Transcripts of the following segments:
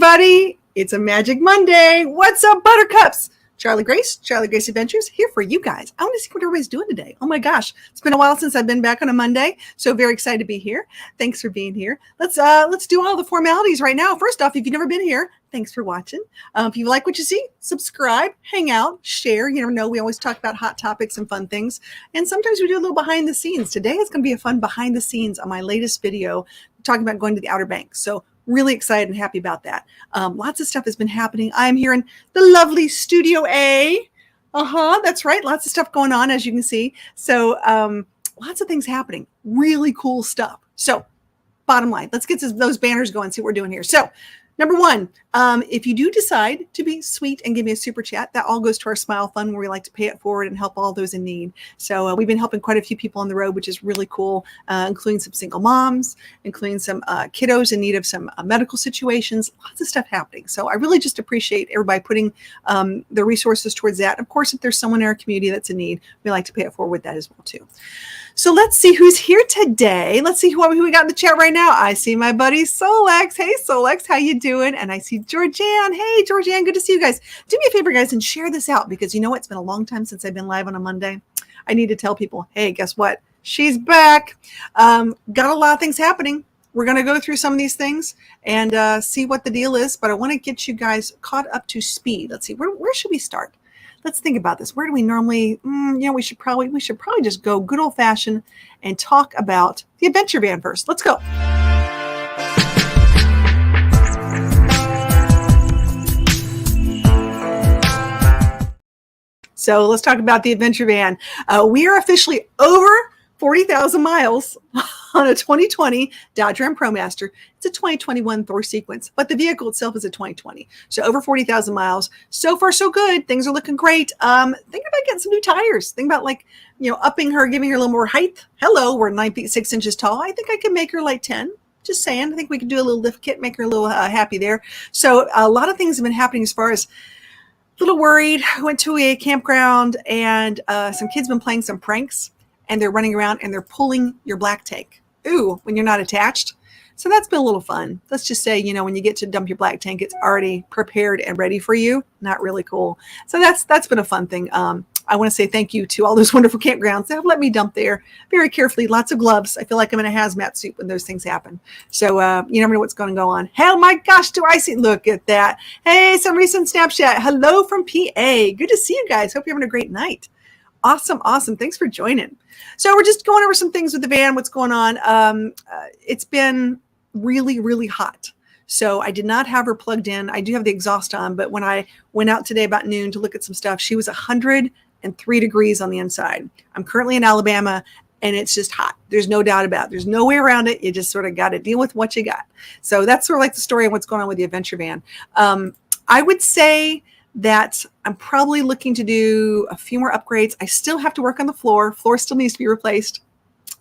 everybody. It's a Magic Monday. What's up, Buttercups? Charlie Grace Adventures here for you guys. I want to see what everybody's doing today. Oh my gosh, it's been a while since I've been back on a Monday, so very excited to be here. Thanks for being here. Let's do all the formalities right now. First off, if you've never been here, thanks for watching. If you like what you see, subscribe, hang out, share. You never know, we always talk about hot topics and fun things, and sometimes we do a little behind the scenes. Today is going to be a fun behind the scenes on my latest video talking about going to the Outer Banks. So really excited and happy about that. Lots of stuff has been happening. I'm here in the lovely Studio A. That's right. Lots of stuff going on, as you can see. So lots of things happening. Really cool stuff. So bottom line, let's get those banners going, see what we're doing here. So number one, if you do decide to be sweet and give me a super chat, that all goes to our Smile Fund, where we like to pay it forward and help all those in need. So we've been helping quite a few people on the road, which is really cool, including some single moms, including some kiddos in need of some medical situations, lots of stuff happening. So I really just appreciate everybody putting the resources towards that. Of course, if there's someone in our community that's in need, we like to pay it forward with that as well too. So let's see who's here today. Let's see who we got in the chat right now. I see my buddy Solex. Hey Solex, how you doing? And I see Georgianne. Hey Georgianne, good to see you guys. Do me a favor, guys, and share this out, because you know what? It's been a long time since I've been live on a Monday. I need to tell people, hey, guess what? She's back. Got a lot of things happening. We're going to go through some of these things and see what the deal is, but I want to get you guys caught up to speed. Let's see, where should we start? Let's think about this. Where do we normally, we should probably just go good old fashioned and talk about the adventure van first. Let's go. So let's talk about the adventure van. We are officially over 40,000 miles on a 2020 Dodge Ram ProMaster. It's a 2021 Thor Sequence, but the vehicle itself is a 2020. So over 40,000 miles. So far, so good. Things are looking great. Think about getting some new tires. Think about upping her, giving her a little more height. Hello, we're 9 feet 6 inches tall. I think I can make her like 10. Just saying. I think we can do a little lift kit, make her a little happy there. So a lot of things have been happening as far as a little worried. I went to a campground and some kids have been playing some pranks. And they're running around and they're pulling your black tank. Ooh, when you're not attached. So that's been a little fun. Let's just say, when you get to dump your black tank, it's already prepared and ready for you. Not really cool. So that's been a fun thing. I want to say thank you to all those wonderful campgrounds that have let me dump there very carefully. Lots of gloves. I feel like I'm in a hazmat suit when those things happen. So you never know what's going to go on. Hell, my gosh, do I see? Look at that. Hey, some recent Snapchat. Hello from PA. Good to see you guys. Hope you're having a great night. Awesome. Thanks for joining. So we're just going over some things with the van, what's going on. It's been really, really hot. So I did not have her plugged in. I do have the exhaust on, but when I went out today about noon to look at some stuff, she was 103 degrees on the inside. I'm currently in Alabama and it's just hot. There's no doubt about it. There's no way around it. You just sort of got to deal with what you got. So that's sort of like the story of what's going on with the adventure van. I would say that I'm probably looking to do a few more upgrades. I still have to work on the floor. Floor still needs to be replaced.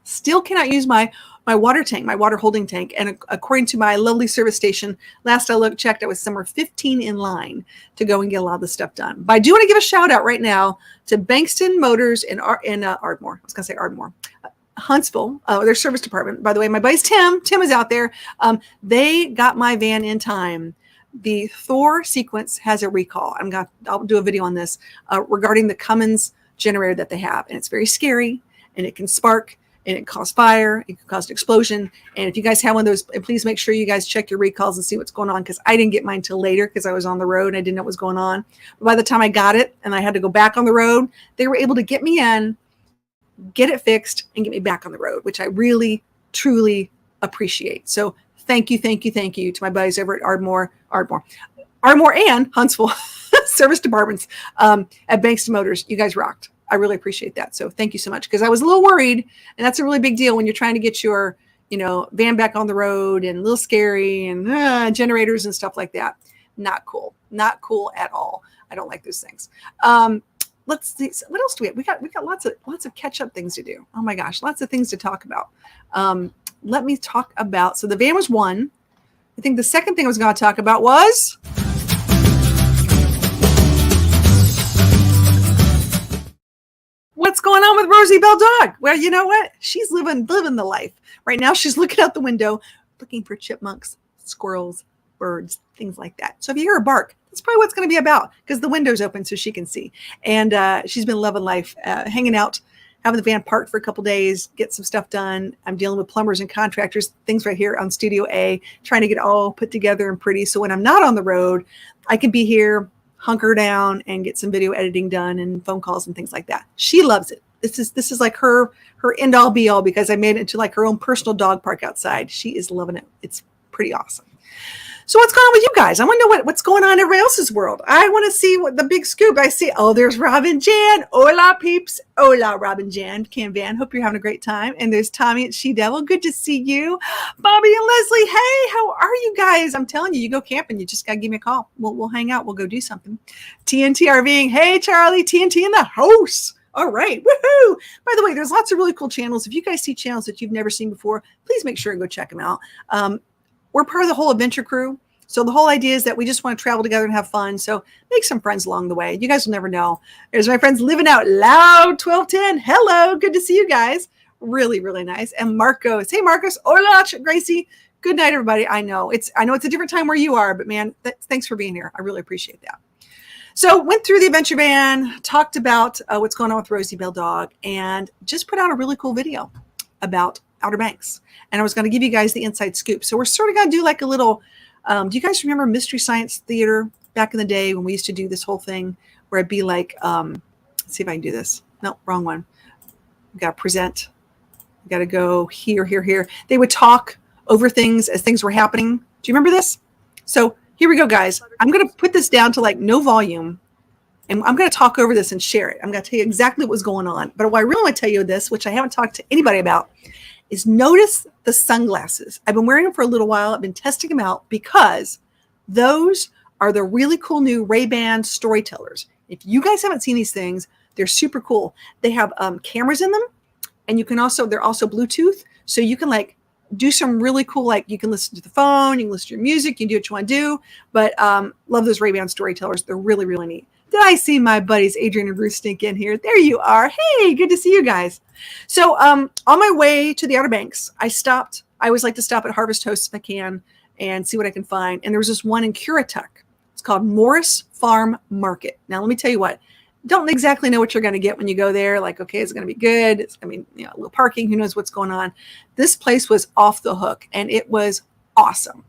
Still cannot use my water tank, my water holding tank. And according to my lovely service station, last I checked, I was somewhere 15 in line to go and get a lot of this stuff done. But I do want to give a shout out right now to Bankston Motors in Ardmore. I was going to say Ardmore. Huntsville, their service department. By the way, my buddy's Tim. Tim is out there. They got my van in time. The Thor Sequence has a recall. I'll do a video on this regarding the Cummins generator that they have. And it's very scary, and it can spark, and it cause fire. It can cause an explosion. And if you guys have one of those, please make sure you guys check your recalls and see what's going on, because I didn't get mine till later because I was on the road and I didn't know what was going on. But by the time I got it and I had to go back on the road, they were able to get me in, get it fixed, and get me back on the road, which I really, truly appreciate. So thank you to my buddies over at Ardmore and Huntsville service departments at Bankston Motors. You guys rocked. I really appreciate that. So thank you so much, because I was a little worried, and that's a really big deal when you're trying to get your van back on the road, and a little scary, and generators and stuff like that. Not cool at all. I don't like those things. Let's see. What else do we have? We got lots of catch up things to do. Oh my gosh, lots of things to talk about. Let me talk about, so the van was one. I think the second thing I was going to talk about was what's going on with Rosie Bell Dog. Well, you know what? She's living the life. Right now she's looking out the window, looking for chipmunks, squirrels, birds, things like that. So if you hear her bark, that's probably what it's going to be about, because the window's open so she can see. And she's been loving life, hanging out, having the van parked for a couple days, get some stuff done. I'm dealing with plumbers and contractors, things right here on Studio A, trying to get it all put together and pretty. So when I'm not on the road, I can be here, hunker down, and get some video editing done and phone calls and things like that. She loves it. This is like her end all be all, because I made it into like her own personal dog park outside. She is loving it. It's pretty awesome. So what's going on with you guys? I want to know what's going on in everybody else's world. I want to see what the big scoop. I see, oh, there's Robin Jan. Hola, peeps. Hola, Robin Jan. Cam Van. Hope you're having a great time. And there's Tommy at She Devil. Good to see you. Bobby and Leslie. Hey, how are you guys? I'm telling you, you go camping. You just got to give me a call. We'll hang out. We'll go do something. TNT RVing. Hey, Charlie. TNT in the house. All right. Woohoo. By the way, there's lots of really cool channels. If you guys see channels that you've never seen before, please make sure and go check them out. We're part of the whole adventure crew. So the whole idea is that we just want to travel together and have fun. So make some friends along the way. You guys will never know. There's my friends Living Out Loud 1210. Hello. Good to see you guys. Really, really nice. And Marcos. Hey, Marcos. Hola, Gracie. Good night, everybody. I know it's a different time where you are, but man, thanks for being here. I really appreciate that. So went through the adventure van, talked about what's going on with Rosie Bell Dog, and just put out a really cool video about Outer Banks. And I was going to give you guys the inside scoop. So we're sort of going to do like a little, do you guys remember Mystery Science Theater back in the day when we used to do this whole thing where it'd be like, let's see if I can do this. No, wrong one. We got to present. We got to go here, here, here. They would talk over things as things were happening. Do you remember this? So here we go, guys. I'm going to put this down to like no volume, and I'm going to talk over this and share it. I'm going to tell you exactly what was going on. But what I really want to tell you this, which I haven't talked to anybody about, is notice the sunglasses. I've been wearing them for a little while. I've been testing them out because those are the really cool new Ray-Ban Storytellers. If you guys haven't seen these things, they're super cool. They have cameras in them, and they're also Bluetooth. So you can like do some really cool, like you can listen to the phone, you can listen to your music, you can do what you want to do. But love those Ray-Ban Storytellers. They're really, really neat. Did I see my buddies Adrian and Bruce Stink in here? There you are. Hey, good to see you guys. So on my way to the Outer Banks, I always like to stop at Harvest Host if I can and see what I can find. And there was this one in Currituck. It's called Morris Farm Market. Now, let me tell you what. Don't exactly know what you're going to get when you go there. Like, okay, it's going to be good. It's going to be, a little parking. Who knows what's going on? This place was off the hook, and it was awesome.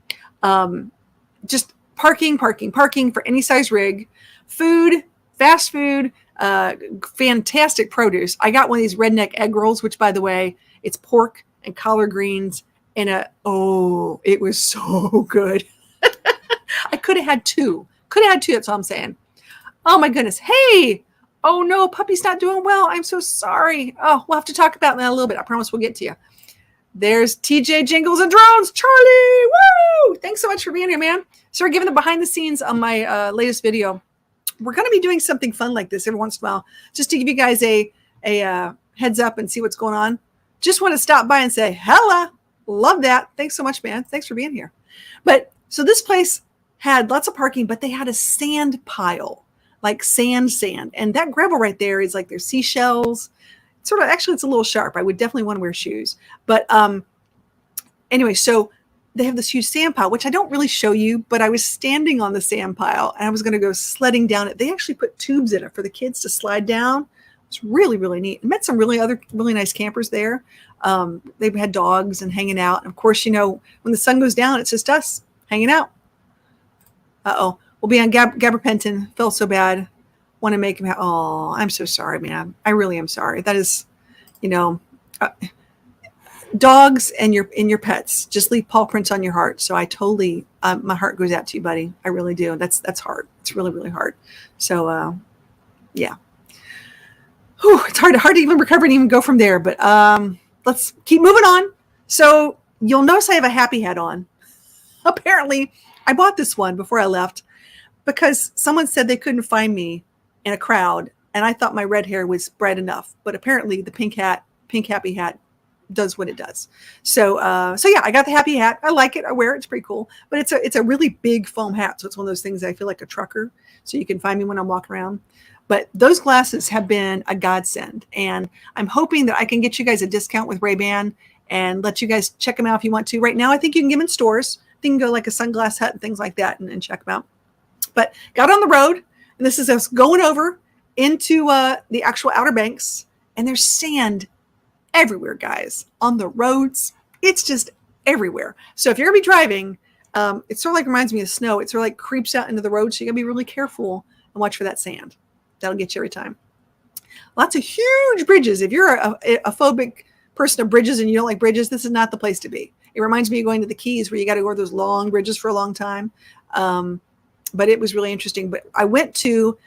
Just parking for any size rig, food, fast food, fantastic produce. I got one of these redneck egg rolls, which, by the way, it's pork and collard greens and it was so good. I could have had two. That's all I'm saying. Oh my goodness. Hey. Oh no, puppy's not doing well. I'm so sorry. Oh, we'll have to talk about that a little bit. I promise we'll get to you. There's TJ Jingles and Drones. Charlie. Woo! Thanks so much for being here, man. So we're giving the behind the scenes on my latest video. We're going to be doing something fun like this every once in a while, just to give you guys a heads up and see what's going on. Just want to stop by and say, hella, love that. Thanks so much, man. Thanks for being here. But so this place had lots of parking, but they had a sand pile. Like sand. And that gravel right there is like there's seashells. It's a little sharp. I would definitely want to wear shoes. But anyway, so they have this huge sand pile, which I don't really show you, but I was standing on the sand pile and I was going to go sledding down it. They actually put tubes in it for the kids to slide down. It's really, really neat. I met some really nice campers there. They've had dogs and hanging out. And of course, when the sun goes down, it's just us hanging out. Uh-oh. We'll be on gabapentin. Felt so bad. Want to make him. Oh, I'm so sorry, man. I really am sorry. That is, dogs and your pets just leave paw prints on your heart. So I totally, my heart goes out to you, buddy. I really do. That's hard. It's really, really hard. So, yeah. Whew, it's hard to even recover and even go from there. But let's keep moving on. So you'll notice I have a happy hat on. Apparently, I bought this one before I left, because someone said they couldn't find me in a crowd, and I thought my red hair was bright enough. But apparently the pink happy hat does what it does. So yeah, I got the happy hat. I like it. I wear it. It's pretty cool. But it's a really big foam hat. So it's one of those things that I feel like a trucker. So you can find me when I'm walking around. But those glasses have been a godsend. And I'm hoping that I can get you guys a discount with Ray-Ban and let you guys check them out if you want to. Right now, I think you can get them in stores. can go like a Sunglass Hut and things like that and check them out. But got on the road, and this is us going over into the actual Outer Banks, and there's sand everywhere, guys, on the roads. It's just everywhere. So if you're gonna be driving, it sort of like reminds me of snow. It sort of like creeps out into the road, so you gotta be really careful and watch for that sand. That'll get you every time. Lots of huge bridges. If you're a phobic person of bridges and you don't like bridges, this is not the place to be. It reminds me of going to the Keys, where you got to go over those long bridges for a long time. But it was really interesting. But I wanted to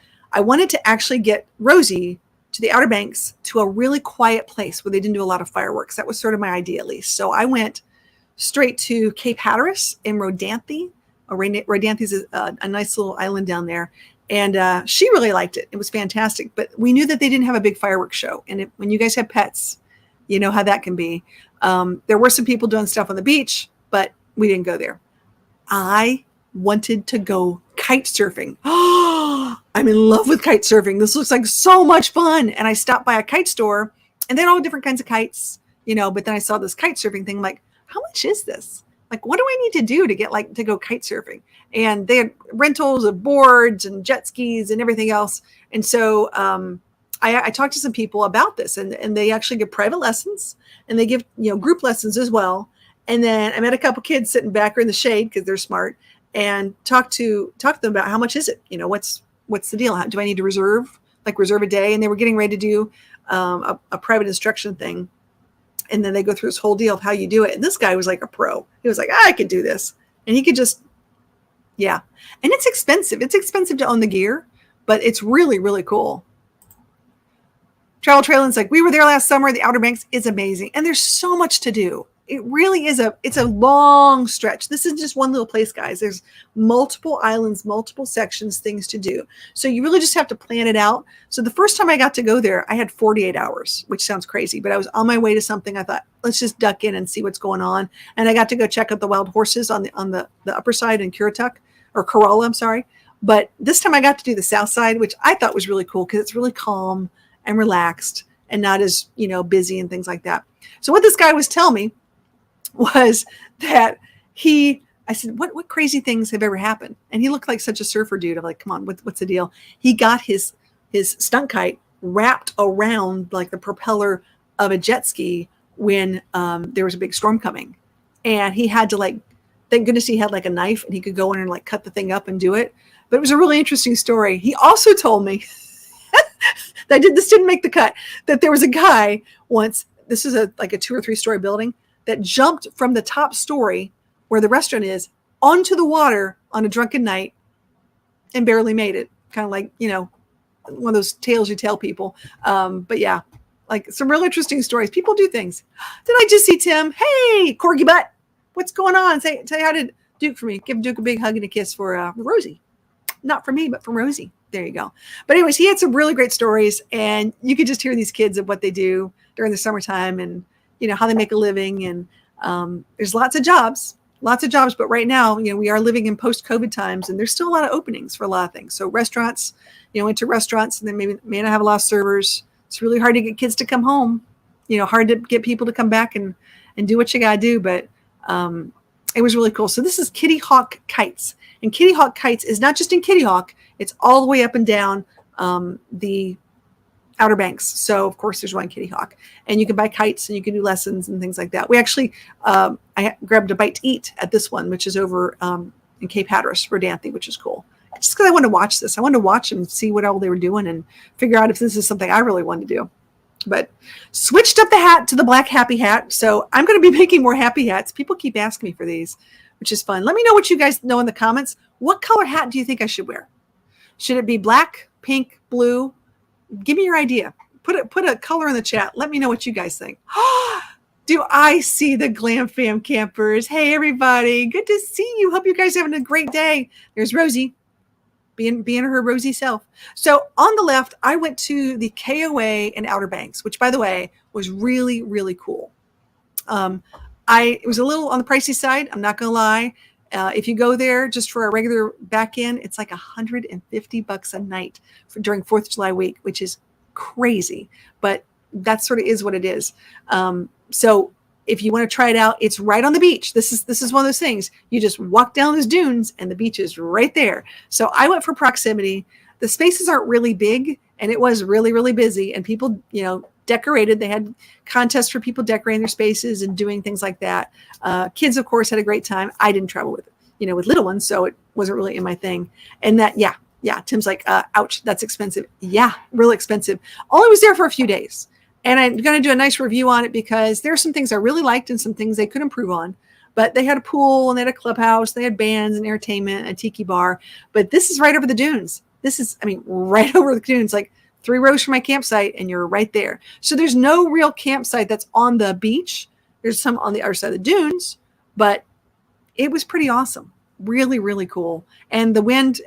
actually get Rosie to the Outer Banks, to a really quiet place where they didn't do a lot of fireworks. That was sort of my idea, at least. So I went straight to Cape Hatteras in Rodanthe. Rodanthe is a nice little island down there. And she really liked it. It was fantastic. But we knew that they didn't have a big fireworks show. And when you guys have pets, you know how that can be. There were some people doing stuff on the beach, but we didn't go there. I wanted to go kite surfing. Oh, I'm in love with kite surfing. This looks like so much fun. And I stopped by a kite store, and they had all different kinds of kites, but then I saw this kite surfing thing. I'm like, how much is this? Like, what do I need to do to get to go kite surfing? And they had rentals of boards and jet skis and everything else. And so I talked to some people about this, and they actually give private lessons, and they give group lessons as well. And then I met a couple kids sitting back or in the shade because they're smart, and talked to them about how much is it? What's the deal? Do I need to reserve a day? And they were getting ready to do a private instruction thing. And then they go through this whole deal of how you do it. And this guy was like a pro. He was like, I could do this. And he could just, yeah. And it's expensive. It's expensive to own the gear, but it's really, really cool. Travel Trailin's like, we were there last summer. The Outer Banks is amazing. And there's so much to do. It really is it's a long stretch. This is just one little place, guys. There's multiple islands, multiple sections, things to do. So you really just have to plan it out. So the first time I got to go there, I had 48 hours, which sounds crazy, but I was on my way to something. I thought, let's just duck in and see what's going on. And I got to go check out the wild horses on the upper side in Currituck, or Corolla, I'm sorry. But this time I got to do the south side, which I thought was really cool because it's really calm and relaxed and not as, busy and things like that. So what this guy was telling me was that I said, what crazy things have ever happened? And he looked like such a surfer dude. I'm like, come on, what's the deal? He got his stunt kite wrapped around like the propeller of a jet ski when there was a big storm coming. And he had to thank goodness he had like a knife and he could go in and cut the thing up and do it. But it was a really interesting story. He also told me that this didn't make the cut, that there was a guy once, this is a 2 or 3 story building, that jumped from the top story where the restaurant is onto the water on a drunken night and barely made it. Kind of like, one of those tales you tell people. But yeah, some real interesting stories. People do things. Did I just see Tim? Hey, Corgi Butt, what's going on? Say hi to Duke for me. Give Duke a big hug and a kiss for Rosie. Not for me, but for Rosie. There you go. But anyways, he had some really great stories, and you could just hear these kids of what they do during the summertime and how they make a living. And there's lots of jobs. But right now, we are living in post-COVID times, and there's still a lot of openings for a lot of things. So restaurants, into restaurants, and then may not have a lot of servers. It's really hard to get kids to come home, hard to get people to come back and do what you got to do. But it was really cool. So this is Kitty Hawk Kites. And Kitty Hawk Kites is not just in Kitty Hawk. It's all the way up and down the Outer Banks. So of course there's one Kitty Hawk, and you can buy kites and you can do lessons and things like that. We actually, I grabbed a bite to eat at this one, which is over in Cape Hatteras, Rodanthe, which is cool. Just because I wanted to watch this. I wanted to watch them and see what all they were doing and figure out if this is something I really wanted to do. But switched up the hat to the black happy hat. So I'm going to be making more happy hats. People keep asking me for these, which is fun. Let me know what you guys know in the comments. What color hat do you think I should wear? Should it be black, pink, blue? Give me your idea. Put a color in the chat. Let me know what you guys think. Do I see the Glam Fam campers? Hey, everybody. Good to see you. Hope you guys are having a great day. There's Rosie being her Rosie self. So on the left, I went to the KOA in Outer Banks, which, by the way, was really, really cool. It was a little on the pricey side. I'm not going to lie. If you go there just for a regular back in, it's like $150 a night during 4th of July week, which is crazy, but that sort of is what it is. So if you want to try it out, it's right on the beach. This is one of those things. You just walk down those dunes and the beach is right there. So I went for proximity. The spaces aren't really big, and it was really, really busy. And people, decorated. They had contests for people decorating their spaces and doing things like that. Kids, of course, had a great time. I didn't travel with little ones, so it wasn't really in my thing. And that, yeah. Tim's like, ouch, that's expensive. Yeah, really expensive. Only was there for a few days. And I'm going to do a nice review on it because there are some things I really liked and some things they could improve on. But they had a pool and they had a clubhouse. They had bands and entertainment, a tiki bar. But this is right over the dunes. Right over the dunes, like 3 rows from my campsite, and you're right there. So there's no real campsite that's on the beach. There's some on the other side of the dunes, but it was pretty awesome. Really, really cool. And the wind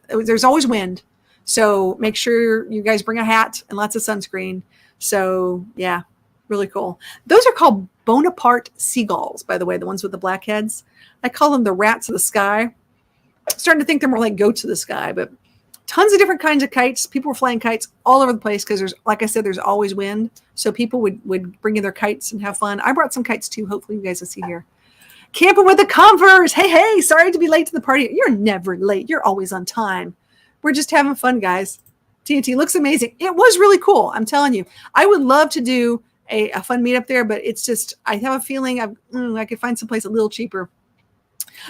there's always wind. So make sure you guys bring a hat and lots of sunscreen. So yeah, really cool. Those are called Bonaparte seagulls, by the way, the ones with the black heads. I call them the rats of the sky. I'm starting to think they're more like goats of the sky, but tons of different kinds of kites. People were flying kites all over the place because like I said, there's always wind. So people would bring in their kites and have fun. I brought some kites too. Hopefully you guys will see here. Camping with the Converse. Hey, sorry to be late to the party. You're never late. You're always on time. We're just having fun, guys. TNT looks amazing. It was really cool. I'm telling you, I would love to do a fun meetup there, but it's just, I have a feeling I could find someplace a little cheaper.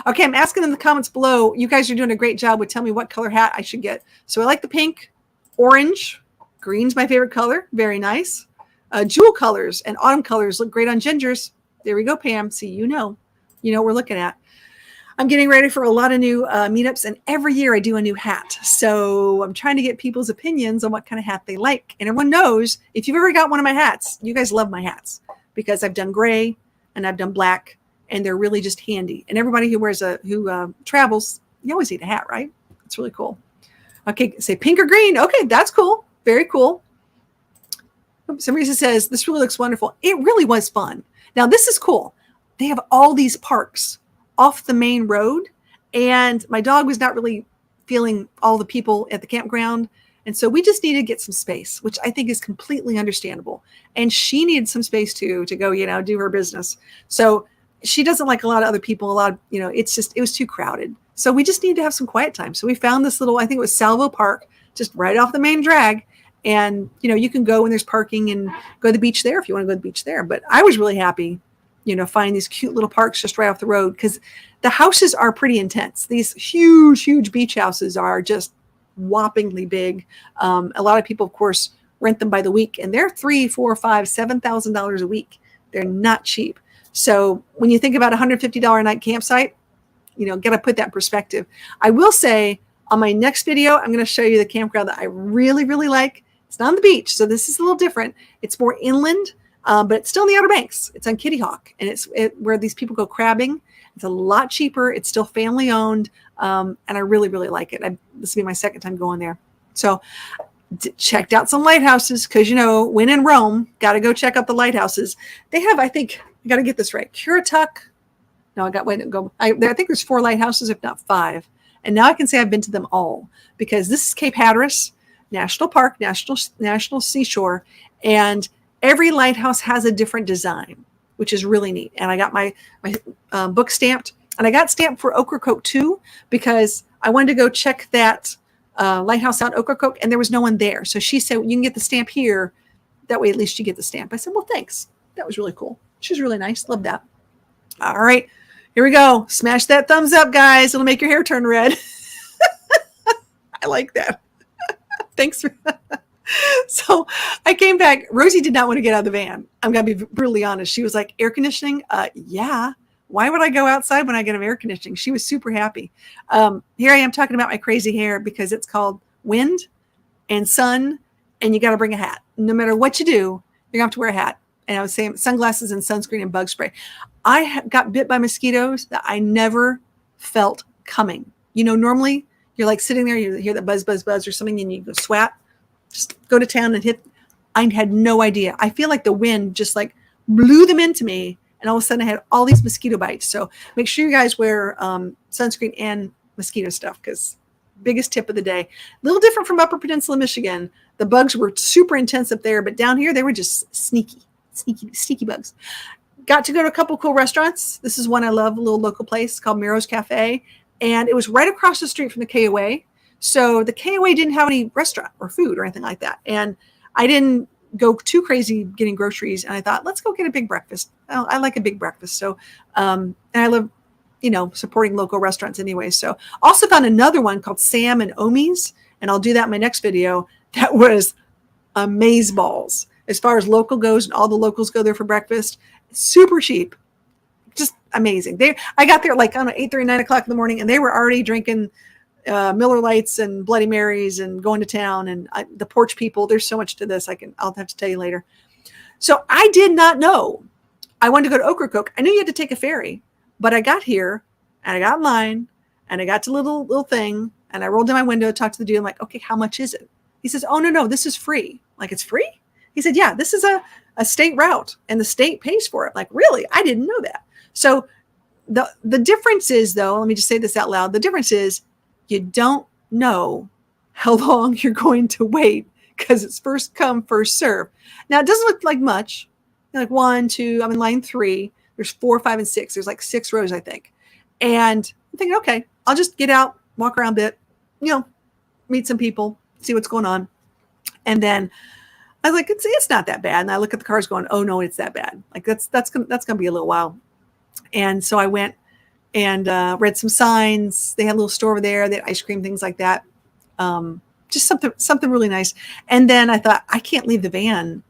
Okay, I'm asking in the comments below. You guys are doing a great job with telling me what color hat I should get. So I like the pink, orange, green's my favorite color. Very nice. Jewel colors and autumn colors look great on gingers. There we go, Pam. See, you know what we're looking at. I'm getting ready for a lot of new meetups, and every year I do a new hat. So I'm trying to get people's opinions on what kind of hat they like. And everyone knows, if you've ever got one of my hats, you guys love my hats because I've done gray and I've done black, and they're really just handy. And everybody who travels, you always need a hat, right? It's really cool. Okay, say pink or green. Okay, that's cool. Very cool. Somebody says, this really looks wonderful. It really was fun. Now, this is cool. They have all these parks off the main road, and my dog was not really feeling all the people at the campground. And so we just needed to get some space, which I think is completely understandable. And she needed some space too, to go, do her business. So she doesn't like a lot of other people, it was too crowded. So we just needed to have some quiet time. So we found this little, I think it was Salvo Park, just right off the main drag. And, you can go when there's parking and go to the beach there if you want to go to the beach there. But I was really happy find these cute little parks just right off the road, because the houses are pretty intense. These huge beach houses are just whoppingly big. A lot of people, of course, rent them by the week, and they're $3,000, $4,000, $5,000, $7,000 a week. They're not cheap. So when you think about $150 a night campsite, got to put that in perspective. I will say on my next video, I'm going to show you the campground that I really, really like. It's not on the beach, so this is a little different. It's more inland. But it's still in the Outer Banks. It's on Kitty Hawk, and it's where these people go crabbing. It's a lot cheaper. It's still family owned, and I really, really like it. This will be my second time going there. So checked out some lighthouses because, when in Rome, got to go check out the lighthouses. They have, I think, I got to get this right, Currituck. No, I think there's 4 lighthouses, if not 5. And now I can say I've been to them all, because this is Cape Hatteras National Park, National Seashore, and every lighthouse has a different design, which is really neat. And I got my book stamped, and I got stamped for Ocracoke too, because I wanted to go check that lighthouse out in Ocracoke, and there was no one there. So she said, you can get the stamp here. That way, at least you get the stamp. I said, well, thanks. That was really cool. She was really nice. Love that. All right, here we go. Smash that thumbs up, guys. It'll make your hair turn red. I like that. Thanks for So I came back. Rosie did not want to get out of the van. I'm going to be brutally honest. She was like, air conditioning? Yeah. Why would I go outside when I get air conditioning? She was super happy. Here I am talking about my crazy hair because it's called wind and sun, and you got to bring a hat. No matter what you do, you're going to have to wear a hat. And I was saying sunglasses and sunscreen and bug spray. I got bit by mosquitoes that I never felt coming. Normally you're like sitting there, you hear that buzz, buzz, buzz or something, and you go swat. Just go to town and hit. I had no idea. I feel like the wind just like blew them into me, and all of a sudden I had all these mosquito bites. So make sure you guys wear sunscreen and mosquito stuff, because biggest tip of the day. A little different from Upper Peninsula, Michigan. The bugs were super intense up there, but down here they were just sneaky bugs. got to go to a couple cool restaurants. This is one I love, a little local place called Miro's Cafe. And it was right across the street from the KOA. So the KOA didn't have any restaurant or food or anything like that. And I didn't go too crazy getting groceries. And I thought, let's go get a big breakfast. I like a big breakfast. So, and I love, supporting local restaurants anyway. So also found another one called Sam and Omi's. And I'll do that in my next video. That was amazeballs. As far as local goes, and all the locals go there for breakfast, super cheap, just amazing. I got there like 8:30, 9 o'clock in the morning, and they were already drinking Miller Lights and Bloody Marys and going to town. And the porch people, there's so much to this. I'll have to tell you later. So I did not know I wanted to go to Ocracoke. I knew you had to take a ferry, but I got here and I got in line and I got to the little thing and I rolled down my window, talked to the dude. I'm like, okay, how much is it? He says, oh, no, this is free. Like, it's free? He said, yeah, this is a state route and the state pays for it. Like, really? I didn't know that. So the difference is, though, let me just say this out loud. The difference is you don't know how long you're going to wait because it's first come, first serve. Now, it doesn't look like much. Like 1, 2, I'm in line 3. There's 4, 5, and 6. There's like 6 rows, I think. And I'm thinking, okay, I'll just get out, walk around a bit, meet some people, see what's going on. And then I was like, it's not that bad. And I look at the cars going, oh no, it's that bad. Like that's going to be a little while. And so I went and read some signs. They had a little store over there. They had ice cream, things like that. Just something really nice. And then I thought, I can't leave the van.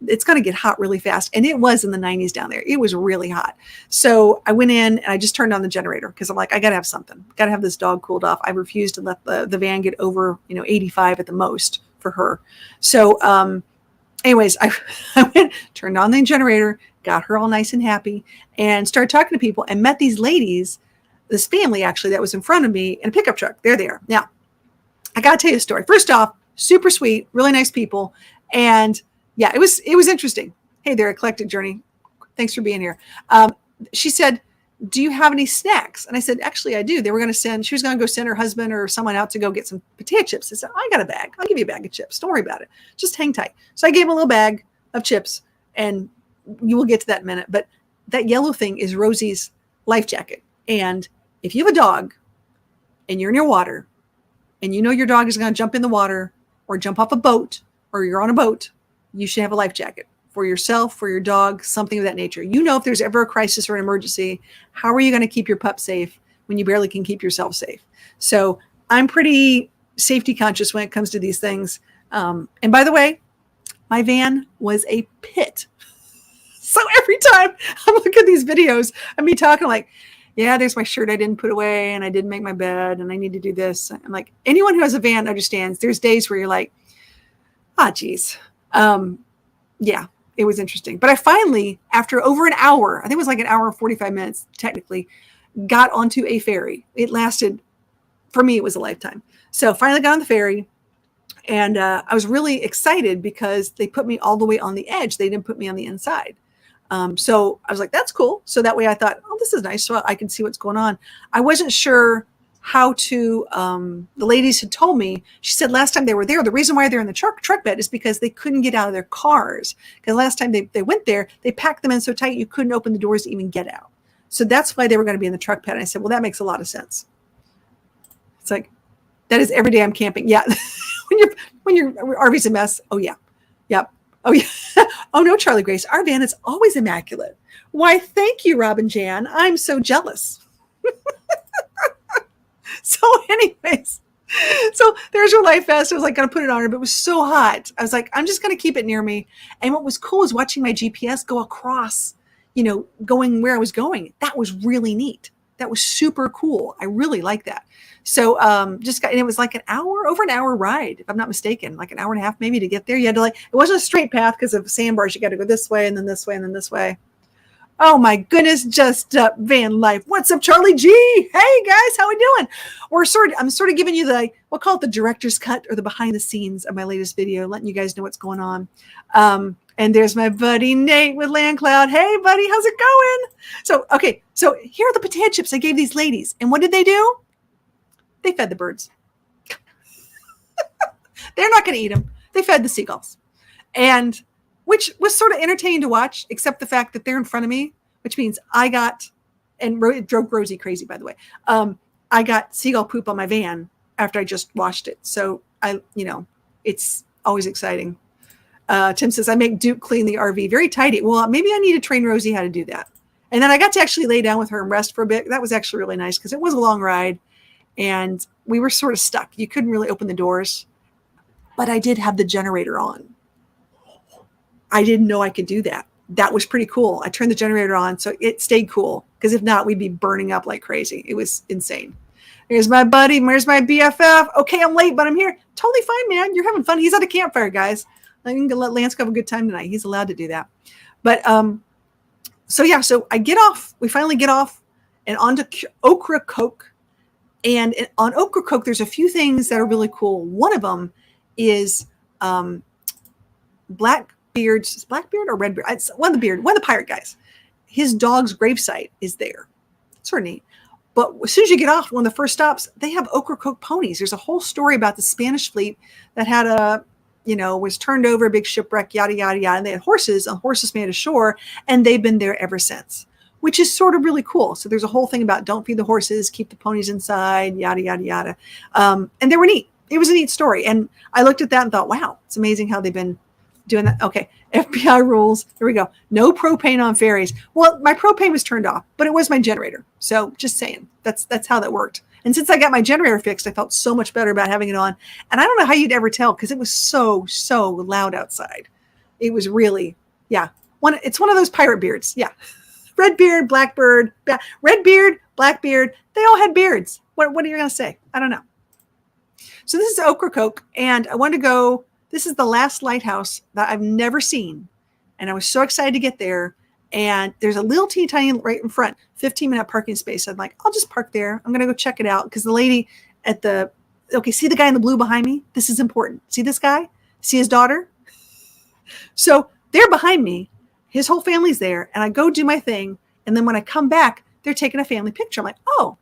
It's going to get hot really fast. And it was in the 90s down there. It was really hot. So I went in and I just turned on the generator because I'm like, I got to have something. Got to have this dog cooled off. I refused to let the van get over, 85 at the most for her. So anyways, I went, turned on the generator, got her all nice and happy, and started talking to people and met these ladies, this family actually that was in front of me in a pickup truck. They're there. Now, I got to tell you a story. First off, super sweet, really nice people. And yeah, it was interesting. Hey there, Eclectic Journey. Thanks for being here. She said, do you have any snacks? And I said, actually, I do. She was going to go send her husband or someone out to go get some potato chips. I said, I got a bag. I'll give you a bag of chips. Don't worry about it. Just hang tight. So I gave him a little bag of chips, and you will get to that in a minute. But that yellow thing is Rosie's life jacket. And if you have a dog and you're near water and your dog is going to jump in the water or jump off a boat or you're on a boat, you should have a life jacket for yourself, for your dog, something of that nature. If there's ever a crisis or an emergency, how are you going to keep your pup safe when you barely can keep yourself safe? So I'm pretty safety conscious when it comes to these things. And by the way, my van was a pit. So every time I look at these videos of me talking, like, yeah, there's my shirt I didn't put away and I didn't make my bed and I need to do this. I'm like, anyone who has a van understands there's days where you're like, geez. Yeah, it was interesting. But I finally, after over an hour, I think it was like an hour and 45 minutes, technically, got onto a ferry. It lasted, for me, it was a lifetime. So finally got on the ferry. And I was really excited because they put me all the way on the edge. They didn't put me on the inside. So I was like, that's cool. So that way I thought, oh, this is nice. So I can see what's going on. I wasn't sure how to, the ladies had told me, she said last time they were there, the reason why they're in the truck bed is because they couldn't get out of their cars. Because last time they went there, they packed them in so tight you couldn't open the doors to even get out. So that's why they were going to be in the truck bed. And I said, well, that makes a lot of sense. It's like, that is every day I'm camping. Yeah. when your RV's a mess. Oh yeah. Yep. Oh yeah. Oh no, Charlie Grace, our van is always immaculate. Why, thank you, Robin Jan. I'm so jealous. So anyways, so there's your life vest. I was like, going to put it on her, but it was so hot. I was like, I'm just going to keep it near me. And what was cool is watching my GPS go across, going where I was going. That was really neat. That was super cool. I really like that. So and it was like over an hour ride, if I'm not mistaken, like an hour and a half maybe to get there. You had to it wasn't a straight path because of sandbars. You got to go this way and then this way and then this way. Oh my goodness, just van life. What's up, Charlie G? Hey guys, how we doing? I'm sort of giving you we'll call it the director's cut or the behind the scenes of my latest video, letting you guys know what's going on. And there's my buddy Nate with Land Cloud. Hey buddy, how's it going? So here are the potato chips I gave these ladies. And what did they do? They fed the birds. They're not going to eat them. They fed the seagulls. And which was sort of entertaining to watch, except the fact that they're in front of me, which means I got, and it drove Rosie crazy, by the way. I got seagull poop on my van after I just washed it. So it's always exciting. Tim says, I make Duke clean the RV very tidy. Well, maybe I need to train Rosie how to do that. And then I got to actually lay down with her and rest for a bit. That was actually really nice because it was a long ride and we were sort of stuck. You couldn't really open the doors, but I did have the generator on. I didn't know I could do that. That was pretty cool. I turned the generator on so it stayed cool because if not, we'd be burning up like crazy. It was insane. Here's my buddy. Where's my BFF? Okay, I'm late, but I'm here. Totally fine, man. You're having fun. He's at a campfire, guys. I'm going to let Lance have a good time tonight. He's allowed to do that. But so I get off. We finally get off and onto Ocracoke. And on Ocracoke, there's a few things that are really cool. One of them is Blackbeard's, Blackbeard or Redbeard? It's one of the pirate guys. His dog's gravesite is there. It's sort of neat. But as soon as you get off, one of the first stops, they have Ocracoke ponies. There's a whole story about the Spanish fleet that had was turned over, a big shipwreck, yada, yada, yada. And they had horses made ashore, and they've been there ever since, which is sort of really cool. So there's a whole thing about don't feed the horses, keep the ponies inside, yada, yada, yada. And they were neat. It was a neat story. And I looked at that and thought, wow, it's amazing how they've been doing that. Okay, FBI rules. Here we go. No propane on ferries. Well, my propane was turned off, but it was my generator. So just saying, that's how that worked. And since I got my generator fixed, I felt so much better about having it on. And I don't know how you'd ever tell because it was so loud outside. It was really, yeah. It's one of those pirate beards. Yeah. Redbeard, Blackbeard, Redbeard, Blackbeard. They all had beards. What are you going to say? I don't know. So this is Ocracoke, and I wanted to go. This is the last lighthouse that I've never seen. And I was so excited to get there. And there's a little teeny tiny right in front, 15-minute parking space. I'm like, I'll just park there. I'm going to go check it out. Because the lady see the guy in the blue behind me? This is important. See this guy? See his daughter? So they're behind me. His whole family's there. And I go do my thing. And then when I come back, they're taking a family picture. I'm like, oh,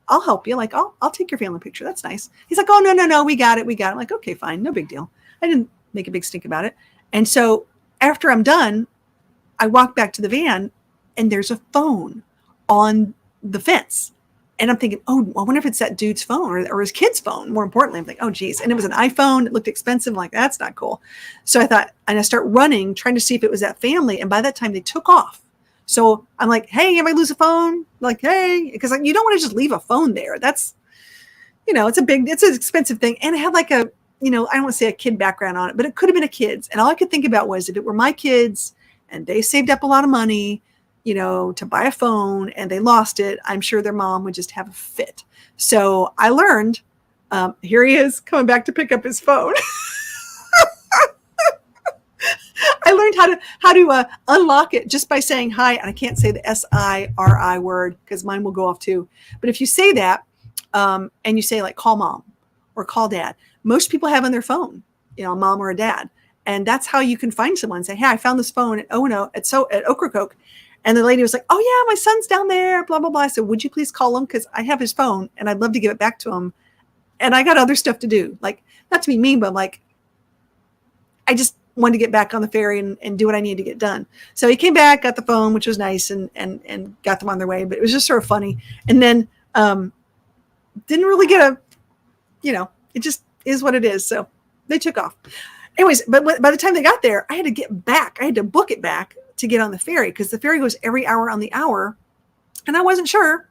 I'll help you. Like, I'll take your family picture. That's nice. He's like, oh, no, we got it. I'm like, okay, fine. No big deal. I didn't make a big stink about it. And so after I'm done, I walk back to the van and there's a phone on the fence. And I'm thinking, oh, I wonder if it's that dude's phone or his kid's phone. More importantly, I'm like, oh, geez. And it was an iPhone. It looked expensive. I'm like, that's not cool. So I thought, and I start running, trying to see if it was that family. And by that time, they took off. So I'm like, hey, am I lose a phone? Like, hey, because you don't want to just leave a phone there. That's, it's an expensive thing. And it had like a, I don't want to say a kid background on it, but it could have been a kid's. And all I could think about was if it were my kids and they saved up a lot of money, to buy a phone and they lost it, I'm sure their mom would just have a fit. So I learned, here he is coming back to pick up his phone. I learned how to unlock it just by saying hi. And I can't say the SIRI word because mine will go off too. But if you say that and you say like call mom or call dad, most people have on their phone, a mom or a dad. And that's how you can find someone and say, hey, I found this phone at Ocracoke. And the lady was like, oh yeah, my son's down there, blah, blah, blah. I said, would you please call him? Because I have his phone and I'd love to give it back to him. And I got other stuff to do. Like, not to be mean, but like, I just wanted to get back on the ferry and do what I needed to get done. So he came back, got the phone, which was nice, and got them on their way. But it was just sort of funny. And then didn't really get it just is what it is. So they took off. Anyways, but by the time they got there, I had to get back. I had to book it back to get on the ferry because the ferry goes every hour on the hour. And I wasn't sure.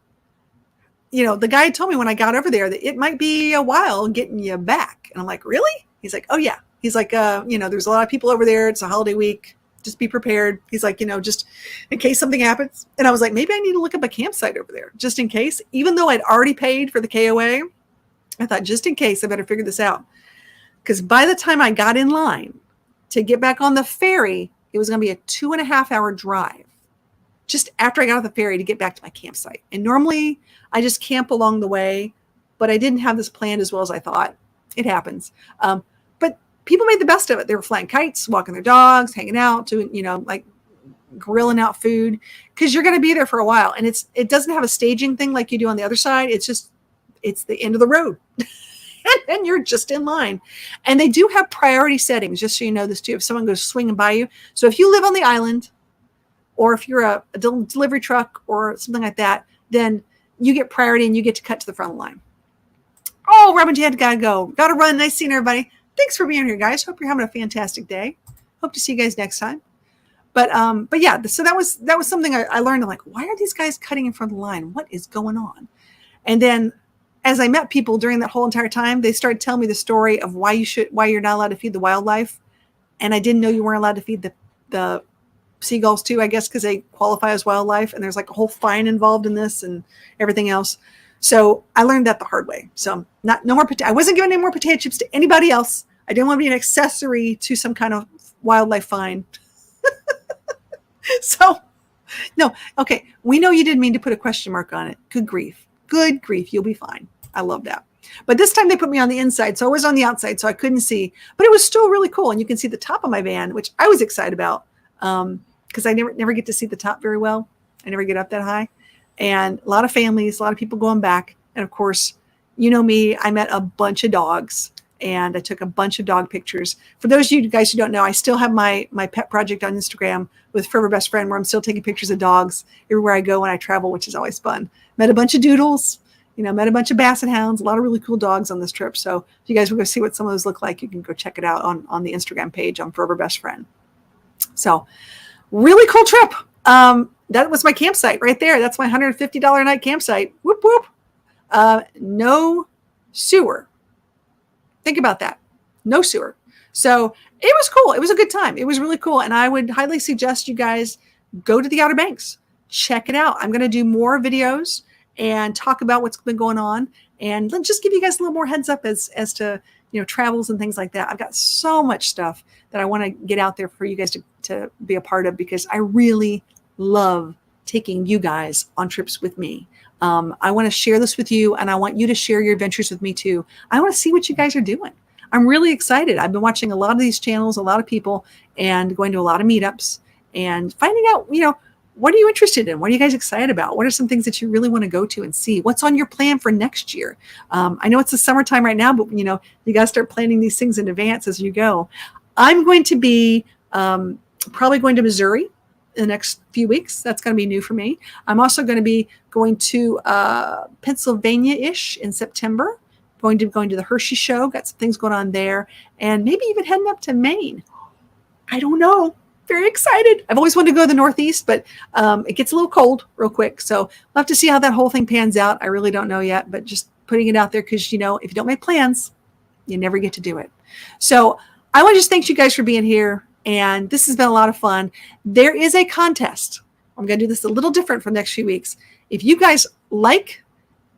The guy told me when I got over there that it might be a while getting you back. And I'm like, really? He's like, oh, yeah. He's like, there's a lot of people over there. It's a holiday week. Just be prepared. He's like, just in case something happens. And I was like, maybe I need to look up a campsite over there just in case. Even though I'd already paid for the KOA, I thought just in case I better figure this out. Because by the time I got in line to get back on the ferry, it was going to be a 2.5-hour drive just after I got off the ferry to get back to my campsite. And normally I just camp along the way, but I didn't have this planned as well as I thought. It happens. But people made the best of it. They were flying kites, walking their dogs, hanging out, doing, like grilling out food because you're going to be there for a while. And it doesn't have a staging thing like you do on the other side. It's the end of the road. and you're just in line. And they do have priority settings, just so you know this too, if someone goes swinging by you. So if you live on the island, or if you're a delivery truck or something like that, then you get priority and you get to cut to the front of the line. Oh, Robin Ted, gotta go. Gotta run. Nice seeing everybody. Thanks for being here, guys. Hope you're having a fantastic day. Hope to see you guys next time. But yeah, so that was something I learned. I'm like, why are these guys cutting in front of the line? What is going on? And then as I met people during that whole entire time, they started telling me the story of why you're not allowed to feed the wildlife. And I didn't know you weren't allowed to feed the seagulls too, I guess, because they qualify as wildlife. And there's like a whole fine involved in this and everything else. So I learned that the hard way. So no more. I wasn't giving any more potato chips to anybody else. I didn't want to be an accessory to some kind of wildlife fine. So, no, okay. We know you didn't mean to put a question mark on it. Good grief. Good grief. You'll be fine. I love that. But this time they put me on the inside. So I was on the outside, so I couldn't see. But it was still really cool. And you can see the top of my van, which I was excited about because I never get to see the top very well. I never get up that high. And a lot of families, a lot of people going back. And of course, you know me, I met a bunch of dogs. And I took a bunch of dog pictures. For those of you guys who don't know, I still have my pet project on Instagram with Forever Best Friend, where I'm still taking pictures of dogs everywhere I go when I travel, which is always fun. Met a bunch of doodles, met a bunch of basset hounds, a lot of really cool dogs on this trip. So if you guys want to see what some of those look like, you can go check it out on the Instagram page on Forever Best Friend. So really cool trip. That was my campsite right there. That's my $150 a night campsite. Whoop, whoop. No sewer. Think about that. No sewer. So it was cool. It was a good time. It was really cool. And I would highly suggest you guys go to the Outer Banks. Check it out. I'm going to do more videos and talk about what's been going on. And let's just give you guys a little more heads up as to, travels and things like that. I've got so much stuff that I want to get out there for you guys to be a part of, because I really love taking you guys on trips with me. I want to share this with you, and I want you to share your adventures with me too. I want to see what you guys are doing. I'm really excited. I've been watching a lot of these channels, a lot of people, and going to a lot of meetups and finding out, what are you interested in? What are you guys excited about? What are some things that you really want to go to and see? What's on your plan for next year? I know it's the summertime right now, but you got to start planning these things in advance as you go. I'm going to be probably going to Missouri in the next few weeks. That's going to be new for me. I'm also going to be going to Pennsylvania-ish in September. Going to the Hershey show. Got some things going on there. And maybe even heading up to Maine. I don't know. Very excited. I've always wanted to go to the Northeast, but it gets a little cold real quick. So we'll have to see how that whole thing pans out. I really don't know yet, but just putting it out there because, if you don't make plans, you never get to do it. So I want to just thank you guys for being here. And this has been a lot of fun. There is a contest. I'm going to do this a little different for the next few weeks. If you guys like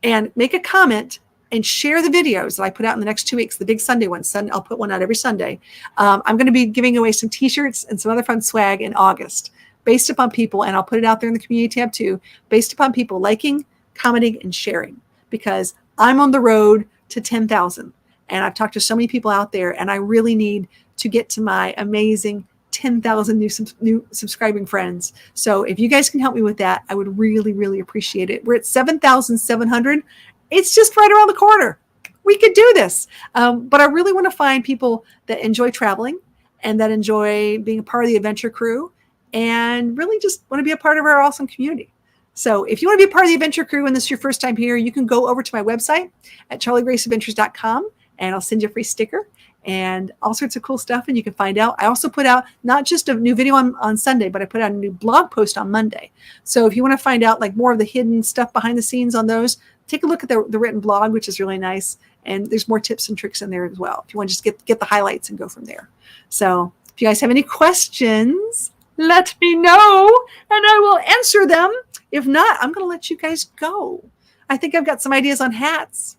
and make a comment and share the videos that I put out in the next 2 weeks, the big Sunday ones, I'll put one out every Sunday. I'm going to be giving away some t-shirts and some other fun swag in August based upon people, and I'll put it out there in the community tab too, based upon people liking, commenting, and sharing, because I'm on the road to 10,000. And I've talked to so many people out there, and I really need to get to my amazing 10,000 new subscribing friends. So if you guys can help me with that, I would really, really appreciate it. We're at 7,700. It's just right around the corner. We could do this. But I really want to find people that enjoy traveling and that enjoy being a part of the adventure crew and really just want to be a part of our awesome community. So if you want to be a part of the adventure crew and this is your first time here, you can go over to my website at charliegraceadventures.com and I'll send you a free sticker and all sorts of cool stuff. And you can find out. I also put out not just a new video on Sunday, but I put out a new blog post on Monday. So if you want to find out like more of the hidden stuff behind the scenes on those, take a look at the written blog, which is really nice. And there's more tips and tricks in there as well. If you want to just get the highlights and go from there. So if you guys have any questions, let me know and I will answer them. If not, I'm going to let you guys go. I think I've got some ideas on hats.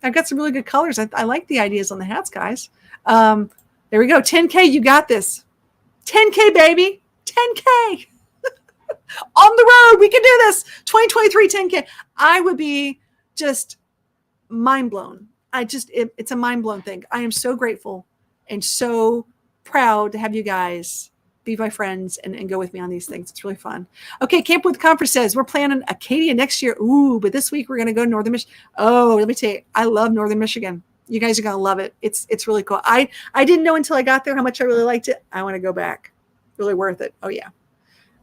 I've got some really good colors. I like the ideas on the hats, guys. There we go. 10K, you got this. 10K, baby. 10K. On the road. We can do this. 2023, 10K. I would be just mind blown. It's a mind blown thing. I am so grateful and so proud to have you guys be my friends and go with me on these things. It's really fun. Okay, Camp with Comfort says we're planning Acadia next year. Ooh, but this week we're going to go to Northern Michigan. Oh, let me tell you, I love Northern Michigan. You guys are going to love it. It's really cool. I didn't know until I got there how much I really liked it. I want to go back. Really worth it. Oh, yeah.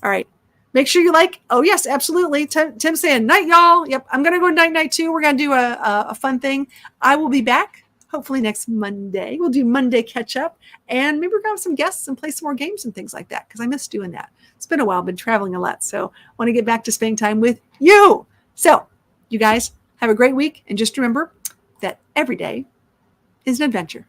All right. Make sure you like. Oh, yes, absolutely. Tim saying, night, y'all. Yep, I'm going to go night too. We're going to do a fun thing. I will be back hopefully next Monday. We'll do Monday catch up, and maybe we're going to have some guests and play some more games and things like that because I miss doing that. It's been a while. I've been traveling a lot, so I want to get back to spending time with you. So you guys have a great week, and just remember that every day is an adventure.